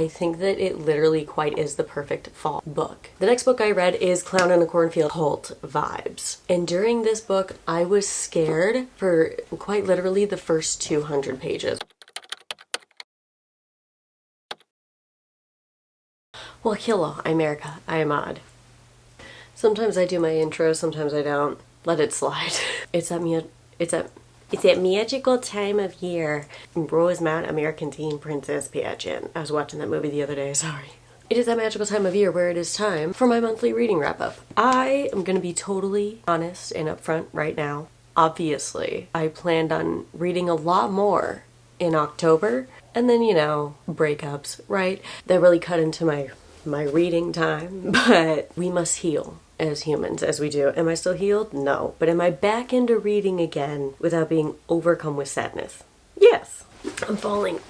I think that it literally quite is the perfect fall book. The next book I read is Clown in a Cornfield Cult Vibes. And during this book, I was scared for quite literally the first 200 pages. Well, hello, I'm Erica. I am odd. Sometimes I do my intro, sometimes I don't. Let it slide. It's that magical time of year. Rosemount American Teen Princess pageant. I was watching that movie the other day, sorry. It is that magical time of year where it is time for my monthly reading wrap-up. I am going to be totally honest and upfront right now. Obviously, I planned on reading a lot more in October, and then, you know, breakups, right? That really cut into my reading time, but we must heal as humans, as we do. Am I still healed? No. But am I back into reading again without being overcome with sadness? Yes. I'm falling.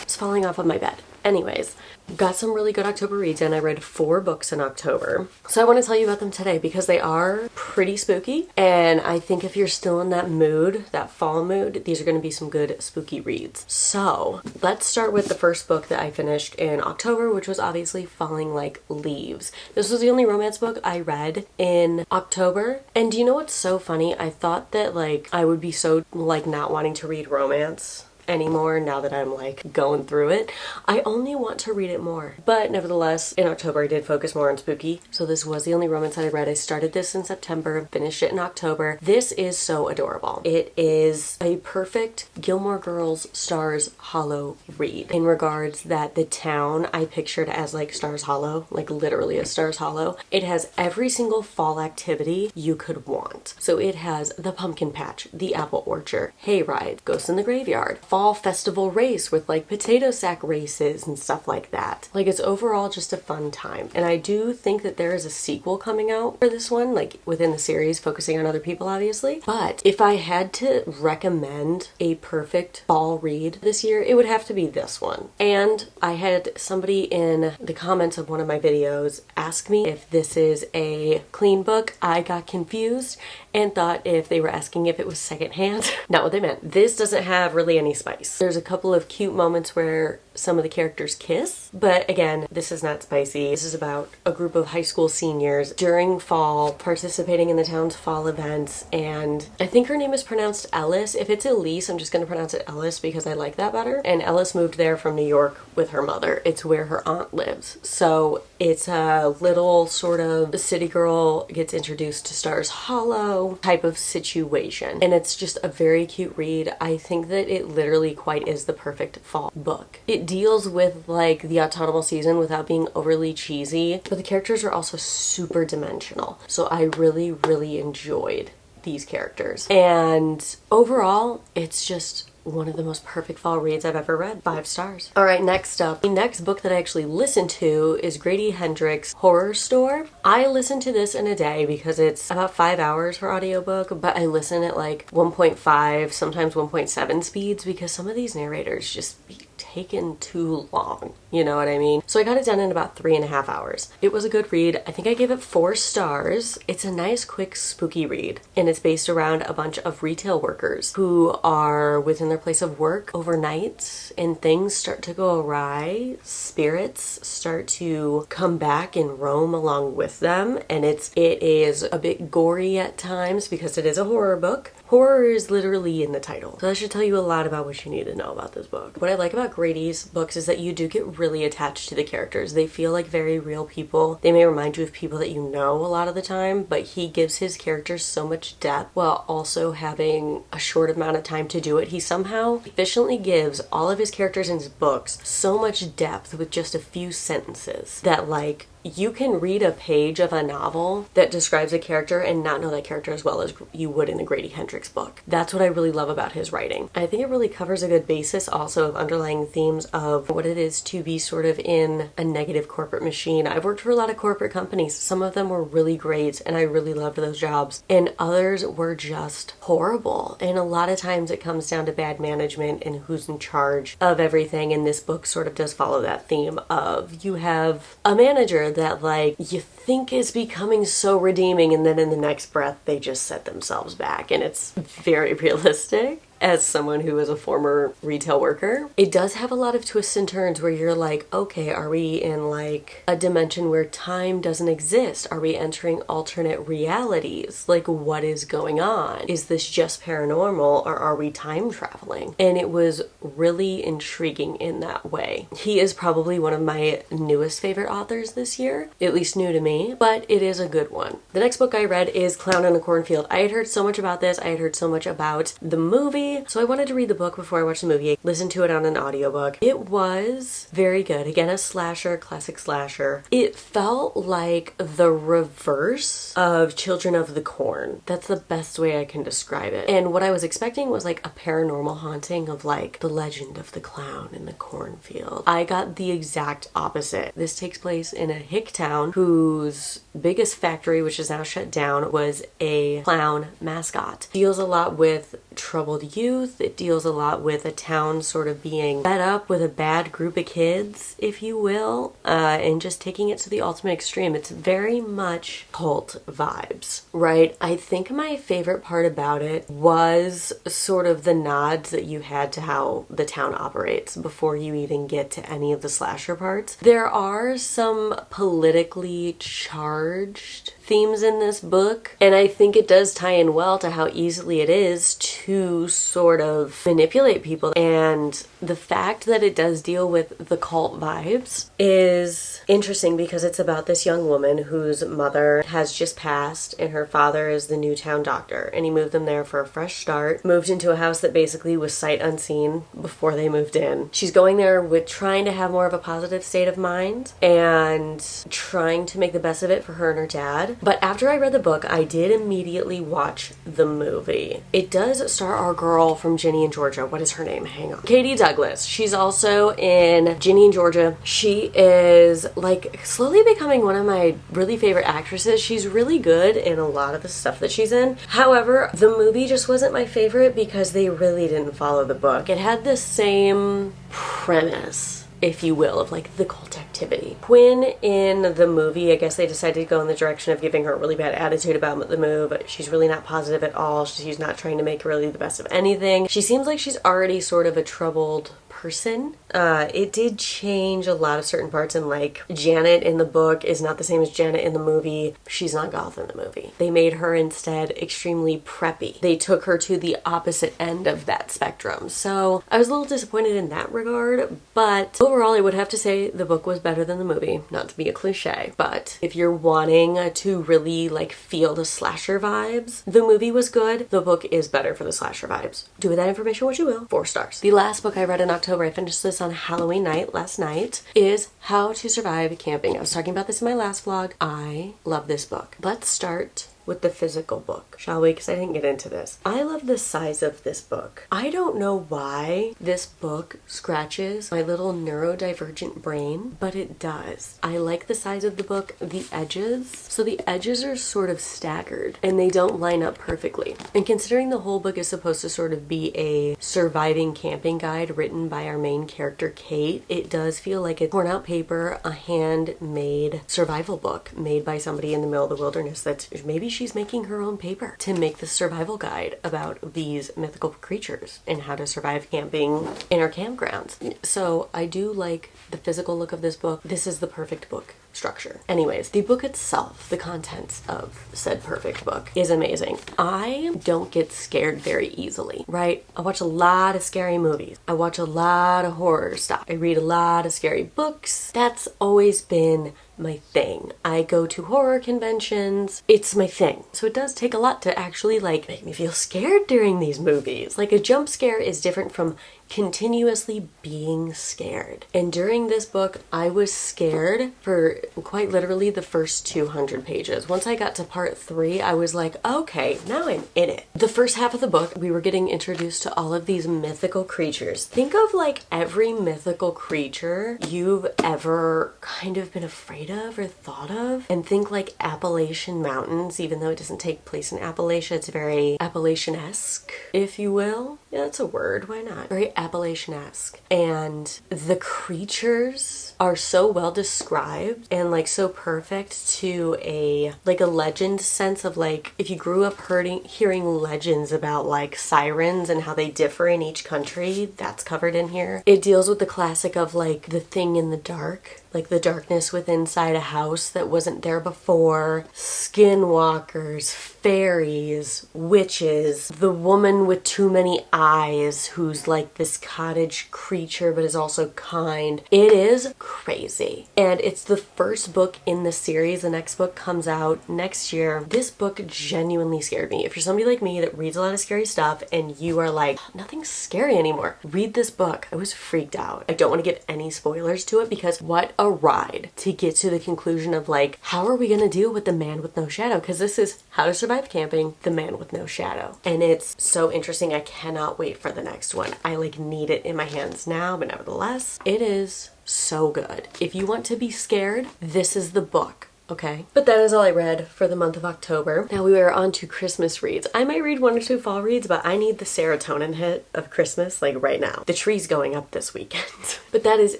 It's falling off of my bed. Anyways, got some really good October reads and I read 4 books in October. So I want to tell you about them today because they are pretty spooky, and I think if you're still in that mood, that fall mood, these are going to be some good spooky reads. So let's start with the first book that I finished in October, which was obviously Falling Like Leaves. This was the only romance book I read in October, and do you know what's so funny? I thought that like I would be so like not wanting to read romance anymore now that I'm like going through it. I only want to read it more. But nevertheless, in October I did focus more on spooky. So this was the only romance that I read. I started this in September, finished it in October. This is so adorable. It is a perfect Gilmore Girls Stars Hollow read in regards that the town I pictured as like Stars Hollow, like literally a Stars Hollow. It has every single fall activity you could want. So it has the pumpkin patch, the apple orchard, hayride, ghosts in the graveyard, fall festival race with like potato sack races and stuff like that. Like it's overall just a fun time. And I do think that there is a sequel coming out for this one, like within the series, focusing on other people obviously. But if I had to recommend a perfect fall read this year, it would have to be this one. And I had somebody in the comments of one of my videos ask me if this is a clean book. I got confused and thought if they were asking if it was secondhand. Not what they meant. This doesn't have really any spice. There's a couple of cute moments where some of the characters kiss, but again, this is not spicy. This is about a group of high school seniors during fall participating in the town's fall events, and I think her name is pronounced Ellis. If it's Elise, I'm just going to pronounce it Ellis because I like that better. And Ellis moved there from New York with her mother. It's where her aunt lives. So it's a little sort of city girl gets introduced to Stars Hollow type of situation, and it's just a very cute read. I think that it literally quite is the perfect fall book. It deals with like the autumnal season without being overly cheesy, but the characters are also super dimensional. So I really enjoyed these characters. And overall, it's just one of the most perfect fall reads I've ever read. 5 stars. All right, next up. The next book that I actually listened to is Grady Hendrix' Horror Store. I listened to this in a day because it's about 5 hours for audiobook, but I listen at like 1.5, sometimes 1.7 speeds because some of these narrators just be taken too long. You know what I mean? So I got it done in about 3.5 hours. It was a good read. I think I gave it 4 stars. It's a nice, quick, spooky read, and it's based around a bunch of retail workers who are within their place of work overnight, and things start to go awry. Spirits start to come back and roam along with them, and it is a bit gory at times because it is a horror book. Horror is literally in the title. So that should tell you a lot about what you need to know about this book. What I like about Grady's books is that you do get really attached to the characters. They feel like very real people. They may remind you of people that you know a lot of the time, but he gives his characters so much depth while also having a short amount of time to do it. He somehow efficiently gives all of his characters in his books so much depth with just a few sentences that like you can read a page of a novel that describes a character and not know that character as well as you would in a Grady Hendrix book. That's what I really love about his writing. I think it really covers a good basis also of underlying themes of what it is to be sort of in a negative corporate machine. I've worked for a lot of corporate companies. Some of them were really great and I really loved those jobs, and others were just horrible. And a lot of times it comes down to bad management and who's in charge of everything, and this book sort of does follow that theme of you have a manager that like you think is becoming so redeeming, and then in the next breath they just set themselves back, and it's very realistic. as someone who is a former retail worker. It does have a lot of twists and turns where you're like, okay, are we in like a dimension where time doesn't exist? Are we entering alternate realities? Like, what is going on? Is this just paranormal or are we time traveling? And it was really intriguing in that way. He is probably one of my newest favorite authors this year, at least new to me, but it is a good one. The next book I read is Clown in a Cornfield. I had heard so much about this. I had heard so much about the movie, so I wanted to read the book before I watched the movie. I listened to it on an audiobook. It was very good. Again, a slasher, classic slasher. It felt like the reverse of Children of the Corn. That's the best way I can describe it. And what I was expecting was like a paranormal haunting of like the legend of the clown in the cornfield. I got the exact opposite. This takes place in a hick town whose biggest factory, which is now shut down, was a clown mascot. It deals a lot with troubled youth. It deals a lot with a town sort of being fed up with a bad group of kids, if you will, and just taking it to the ultimate extreme. It's very much cult vibes, right? I think my favorite part about it was sort of the nods that you had to how the town operates before you even get to any of the slasher parts. There are some politically charged themes in this book, and I think it does tie in well to how easily it is to sort of manipulate people, and the fact that it does deal with the cult vibes is interesting because it's about this young woman whose mother has just passed and her father is the new town doctor, and he moved them there for a fresh start, moved into a house that basically was sight unseen before they moved in. She's going there with trying to have more of a positive state of mind and trying to make the best of it for her and her dad. But after I read the book, I did immediately watch the movie. It does star our girl from Ginny and Georgia. What is her name? Hang on. Katie Douglas. She's also in Ginny and Georgia. She is like slowly becoming one of my really favorite actresses. She's really good in a lot of the stuff that she's in. However, the movie just wasn't my favorite because they really didn't follow the book. It had the same premise, if you will, of like the cult activity. Quinn in the movie, I guess they decided to go in the direction of giving her a really bad attitude about the move. She's really not positive at all. She's not trying to make really the best of anything. She seems like she's already sort of a troubled person. It did change a lot of certain parts, and like Janet in the book is not the same as Janet in the movie. She's not goth in the movie. They made her instead extremely preppy. They took her to the opposite end of that spectrum. So I was a little disappointed in that regard, but overall I would have to say the book was better than the movie. Not to be a cliche, but if you're wanting to really like feel the slasher vibes, the movie was good. The book is better for the slasher vibes. Do with that information what you will. 4 stars. The last book I read in October, I finished this on Halloween night last night, is How to Survive Camping. I was talking about this in my last vlog. I love this book. Let's start with the physical book, shall we? Because I didn't get into this. I love the size of this book. I don't know why this book scratches my little neurodivergent brain, but it does. I like the size of the book, the edges. So the edges are sort of staggered and they don't line up perfectly. And considering the whole book is supposed to sort of be a surviving camping guide written by our main character, Kate, it does feel like a torn out paper, a handmade survival book made by somebody in the middle of the wilderness that's maybe she's making her own paper to make the survival guide about these mythical creatures and how to survive camping in our campgrounds. So I do like the physical look of this book. This is the perfect book structure. Anyways, the book itself, the contents of said perfect book, is amazing. I don't get scared very easily, right? I watch a lot of scary movies. I watch a lot of horror stuff. I read a lot of scary books. That's always been my thing. I go to horror conventions. It's my thing. So it does take a lot to actually like make me feel scared during these movies. Like a jump scare is different from continuously being scared. And during this book, I was scared for quite literally the first 200 pages. Once I got to part 3, I was like, okay, now I'm in it. The first half of the book, we were getting introduced to all of these mythical creatures. Think of like every mythical creature you've ever kind of been afraid afraid of or thought of, and think like Appalachian Mountains, even though it doesn't take place in Appalachia. It's very Appalachian-esque, if you will. Yeah, that's a word. Why not? Very Appalachian-esque. And the creatures are so well described and like so perfect to a legend sense of like if you grew up hearing legends about like sirens and how they differ in each country, that's covered in here. It deals with the classic of like the thing in the dark, like the darkness within inside a house that wasn't there before, skinwalkers, fairies, witches, the woman with too many eyes who's like this cottage creature but is also kind. It is crazy. And it's the first book in the series. The next book comes out next year. This book genuinely scared me. If you're somebody like me that reads a lot of scary stuff and you are like, nothing's scary anymore, read this book. I was freaked out. I don't want to give any spoilers to it because what a ride to get to the conclusion of like, how are we going to deal with the man with no shadow? Because this is How to Survive Camping, the man with no shadow. And it's so interesting. I cannot wait for the next one. I like need it in my hands now, but nevertheless, it is so good. If you want to be scared, this is the book. Okay, but that is all I read for the month of October. Now we are on to Christmas reads. I might read 1 or 2 fall reads, but I need the serotonin hit of Christmas like right now. The tree's going up this weekend. But that is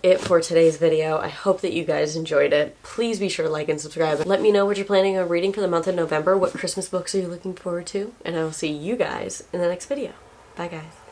it for today's video. I hope that you guys enjoyed it. Please be sure to like and subscribe. Let me know what you're planning on reading for the month of November. What Christmas books are you looking forward to? And I will see you guys in the next video. Bye guys.